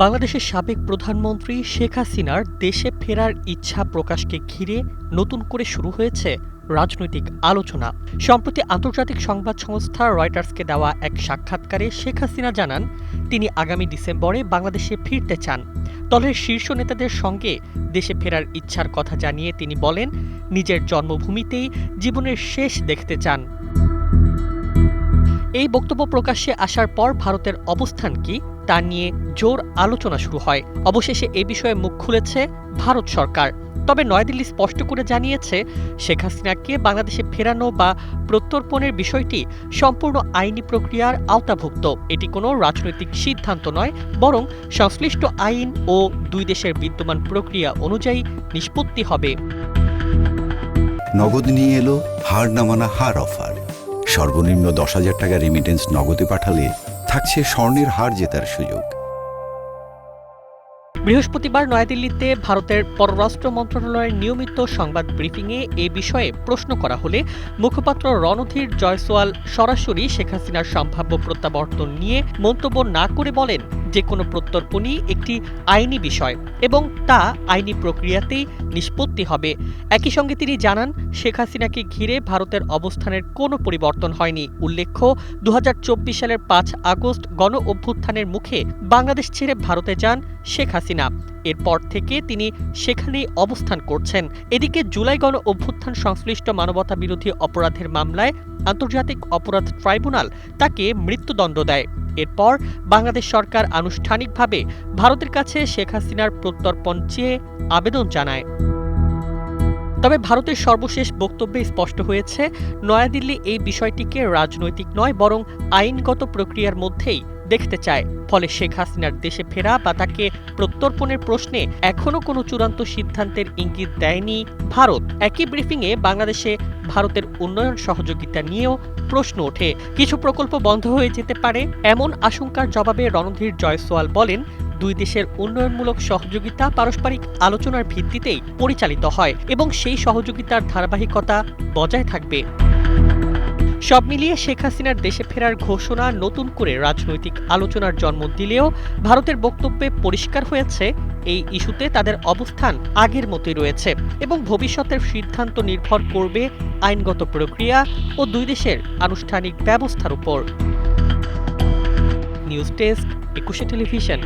বাংলাদেশের সাবেক প্রধানমন্ত্রী শেখ হাসিনার দেশে ফেরার ইচ্ছা প্রকাশকে ঘিরে নতুন করে শুরু হয়েছে রাজনৈতিক আলোচনা। সম্প্রতি আন্তর্জাতিক সংবাদ সংস্থা রয়টার্সকে দেওয়া এক সাক্ষাৎকারে শেখ হাসিনা জানান, তিনি আগামী ডিসেম্বরে বাংলাদেশে ফিরতে চান। দলের শীর্ষ নেতাদের সঙ্গে দেশে ফেরার ইচ্ছার কথা জানিয়ে তিনি বলেন, নিজের জন্মভূমিতেই জীবনের শেষ দেখতে চান। এই বক্তব্য প্রকাশ্যে আসার পর ভারতের অবস্থান কি তা নিয়ে জোর আলোচনা শুরু হয়। অবশেষে এ বিষয়ে মুখ খুলেছে ভারত সরকার। তবে নয়াদিল্লি স্পষ্ট করে জানিয়েছে, শেখ হাসিনাকে বাংলাদেশে ফেরানো বা প্রত্যর্পণের বিষয়টি সম্পূর্ণ আইনি প্রক্রিয়ার আওতাভুক্ত। এটি কোনো রাজনৈতিক সিদ্ধান্ত নয়, বরং সংশ্লিষ্ট আইন ও দুই দেশের বিদ্যমান প্রক্রিয়া অনুযায়ী নিষ্পত্তি হবে। নগদ নিয়ে এলো হার না মানা হার অফার। সর্বনিম্ন 10,000 টাকা রেমিটেন্স নগদে পাঠালে থাকছে স্বর্ণের হার জেতার সুযোগ। বৃহস্পতিবার নয়াদিল্লিতে ভারতের পররাষ্ট্র মন্ত্রণালয়ের নিয়মিত সংবাদ ব্রিফিংয়ে এ বিষয়ে প্রশ্ন করা হলে মুখপাত্র রণধীর জয়সওয়াল সরাসরি শেখ হাসিনার সম্ভাব্য প্রত্যাবর্তন নিয়ে মন্তব্য না করে বলেন, যে কোনো প্রত্যর্পণই একটি আইনি বিষয় এবং তা আইনি প্রক্রিয়াতেই নিষ্পত্তি হবে। একই সঙ্গে তিনি জানান, শেখ হাসিনাকে ঘিরে ভারতের অবস্থানের কোনো পরিবর্তন হয়নি। উল্লেখ্য, 2024 সালের 5 আগস্ট গণ অভ্যুত্থানের মুখে বাংলাদেশ ছেড়ে ভারতে যান শেখ হাসিনা। এরপর থেকে তিনি সেখানেই অবস্থান করছেন। এদিকে জুলাই গণ অভ্যুত্থান সংশ্লিষ্ট মানবতা বিরোধী অপরাধের মামলায় আন্তর্জাতিক অপরাধ ট্রাইব্যুনাল তাকে মৃত্যুদণ্ড দেয়। এরপর বাংলাদেশ সরকার আনুষ্ঠানিকভাবে ভারতের কাছে শেখ হাসিনার প্রত্যর্পণ চেয়ে আবেদন জানায়। তবে ভারতের সর্বশেষ বক্তব্যে স্পষ্ট হয়েছে, নয়াদিল্লি এই বিষয়টিকে রাজনৈতিক নয়, বরং আইনগত প্রক্রিয়ার মধ্যেই দেখতে চায়। ফলে শেখ হাসিনার দেশে ফেরা বা তাকে প্রত্যর্পণের প্রশ্নে এখনও কোনো চূড়ান্ত সিদ্ধান্তের ইঙ্গিত দেয়নি ভারত। একই ব্রিফিংয়ে বাংলাদেশে ভারতের উন্নয়ন সহযোগিতা নিয়েও প্রশ্ন ওঠে। কিছু প্রকল্প বন্ধ হয়ে যেতে পারে এমন আশঙ্কার জবাবে রণধীর জয়সওয়াল বলেন, দুই দেশের উন্নয়নমূলক সহযোগিতা পারস্পরিক আলোচনার ভিত্তিতেই পরিচালিত হয় এবং সেই সহযোগিতার ধারাবাহিকতা বজায় থাকবে। সব মিলিয়ে শেখ হাসিনার দেশে ফেরার ঘোষণা নতুন করে রাজনৈতিক আলোচনার জন্ম দিলেও ভারতের বক্তব্যে পরিষ্কার হয়েছে, এই ইস্যুতে তাদের অবস্থান আগের মতোই রয়েছে এবং ভবিষ্যতের সিদ্ধান্ত নির্ভর করবে আইনগত প্রক্রিয়া ও দুই দেশের আনুষ্ঠানিক ব্যবস্থার উপর। News desk, 21 television.